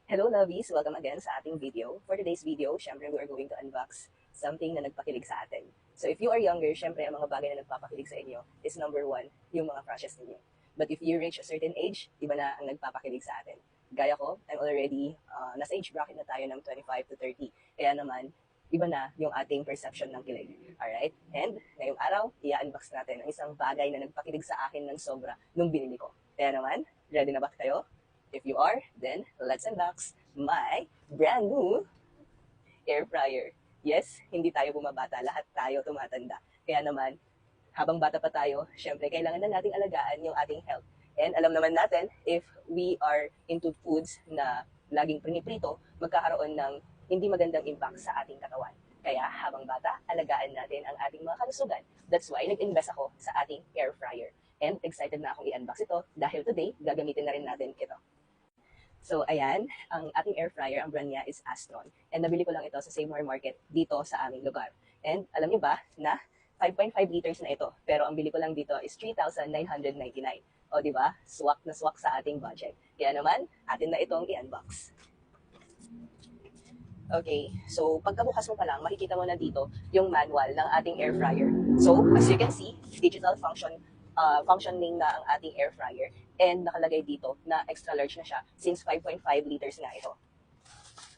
Hello lovies! Welcome again sa ating video. For today's video, syempre we are going to unbox something na nagpakilig sa atin. So if you are younger, syempre ang mga bagay na nagpapakilig sa inyo is number one, yung mga crushes ninyo. But if you reach a certain age, iba na ang nagpapakilig sa atin. Gaya ko, I'm already, nasa age bracket na tayo ng 25 to 30. Kaya naman, iba na yung ating perception ng kilig. Alright? And ngayong araw, i-unbox natin ang isang bagay na nagpakilig sa akin ng sobra nung binili ko. Kaya naman, ready na ba kayo? If you are, then let's unbox my brand new air fryer. Yes, hindi tayo bumabata, lahat tayo tumatanda. Kaya naman, habang bata pa tayo, syempre kailangan na nating alagaan yung ating health. And alam naman natin, if we are into foods na laging priniprito, magkakaroon ng hindi magandang impact sa ating katawan. Kaya habang bata, alagaan natin ang ating mga kalusugan. That's why nag-invest ako sa ating air fryer. And excited na akong i-unbox ito dahil today, gagamitin na rin natin ito. So, ayan, ang ating air fryer, ang brand niya is Astron. And nabili ko lang ito sa Save More Market dito sa aming lugar. And alam niyo ba na 5.5 liters na ito, pero ang bili ko lang dito is 3,999. O, di ba? Swak na swak sa ating budget. Kaya naman, atin na itong i-unbox. Okay, so pagkabukas mo pa lang, makikita mo na dito yung manual ng ating air fryer. So, as you can see, digital functioning na ang ating air fryer. And nakalagay dito na extra large na siya since 5.5 liters na ito.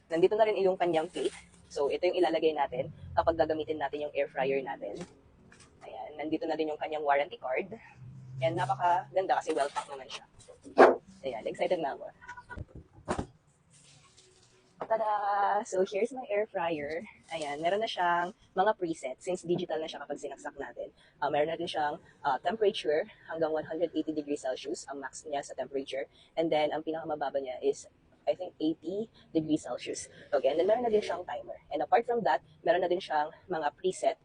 Nandito na rin yung kanyang plate. So, ito yung ilalagay natin kapag gagamitin natin yung air fryer natin. Ayan, nandito na din yung kanyang warranty card. And napakaganda kasi well-packed naman siya. Ayan, excited na ako. Tada! So, here's my air fryer. Ayan, meron na siyang mga presets since digital na siya kapag sinaksak natin. Meron na din siyang temperature hanggang 180 degrees Celsius, ang max niya sa temperature. And then, ang pinakamababa niya is, I think, 80 degrees Celsius. Okay, and then meron na din siyang timer. And apart from that, meron na din siyang mga preset,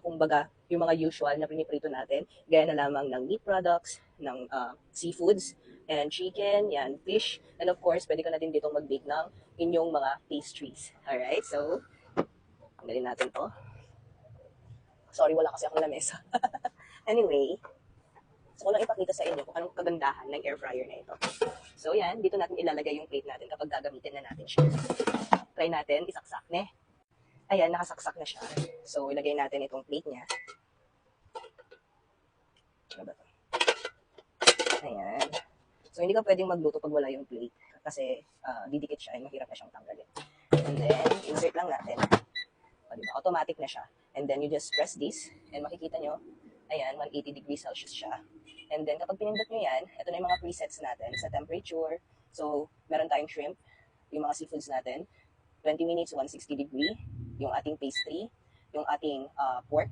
kumbaga, yung mga usual na piniprito natin, gaya na lamang ng meat products, ng seafoods, and chicken, yan, fish, and of course, pwede ka na din ditong mag-bake ng inyong mga pastries. Alright, so, tanggalin natin to. Sorry, wala kasi akong lamesa. Anyway, so ko lang ipakita sa inyo kung anong kagandahan ng air fryer na ito. So yan, dito natin ilalagay yung plate natin kapag gagamitin na natin siya. Try natin, isaksak, ne? Ayan, nakasaksak na siya. So, ilagay natin itong plate niya. Ano ba ito? Ayan. So, hindi ka pwedeng magluto pag wala yung plate. Kasi didikit siya, mahirap na siyang tanggalin. And then, insert lang natin. O, diba? Automatic na siya. And then, you just press this. And makikita nyo, ayan, 180 degrees Celsius siya. And then, kapag pinindot nyo yan, ito na yung mga presets natin sa temperature. So, meron tayong shrimp, yung mga seafoods natin. 20 minutes, 160 degree. Yung ating pastry, yung ating pork,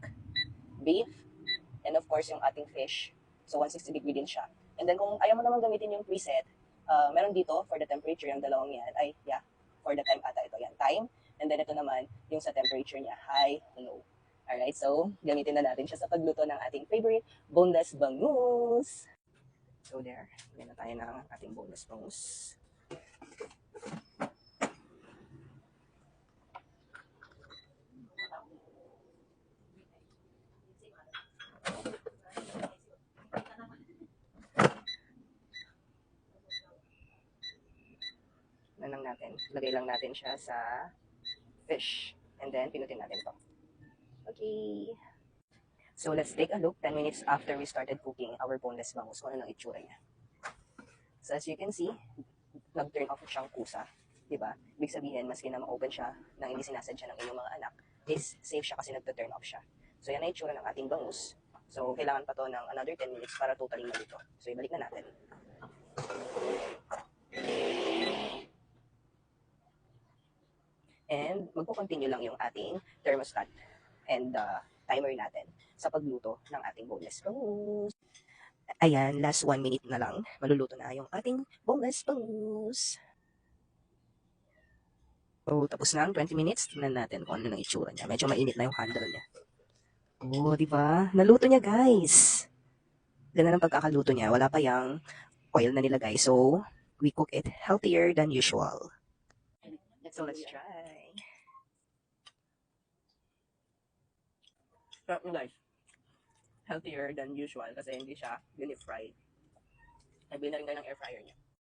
beef, and of course, yung ating fish. So, 160 degree din siya. And then, kung ayaw mo naman gamitin yung preset, meron dito for the temperature, yung dalawang yan, ay, yeah, for the time ata ito, yan, time. And then, ito naman, yung sa temperature niya, high, low. Alright, so, gamitin na natin siya sa pagluto ng ating favorite boneless bangus. So, there, gano'n tayo ng ating boneless bangus. Lang natin. Lagay lang natin siya sa fish. And then, pinutin natin to. Okay. So, let's take a look 10 minutes after we started cooking our boneless bangus. Kung ano ang itsura niya. So, as you can see, nag-turn off siyang kusa. Diba? Ibig sabihin, maski na ma-open siya nang hindi sinasadya ng inyong mga anak, is safe siya kasi nag-turn off siya. So, yan ang itsura ng ating bangus. So, kailangan pa to ng another 10 minutes para totally malito. So, ibalik na natin. And magpo-continue lang yung ating thermostat and timer natin sa pagluto ng ating boneless bangus. Ayan, last 1 minute na lang, maluluto na yung ating boneless bangus. So, tapos na ang 20 minutes. Tingnan natin kung ano ng itsura niya. Medyo mainit na yung handle niya. Oh, di ba? Naluto niya, guys. Ganda ng pagkakaluto niya. Wala pa yung oil na nilagay. So, we cook it healthier than usual. So, let's try. Sarap nyo, guys. Healthier than usual kasi hindi siya unif-fried. Nabili na rin kayo ng air fryer niya.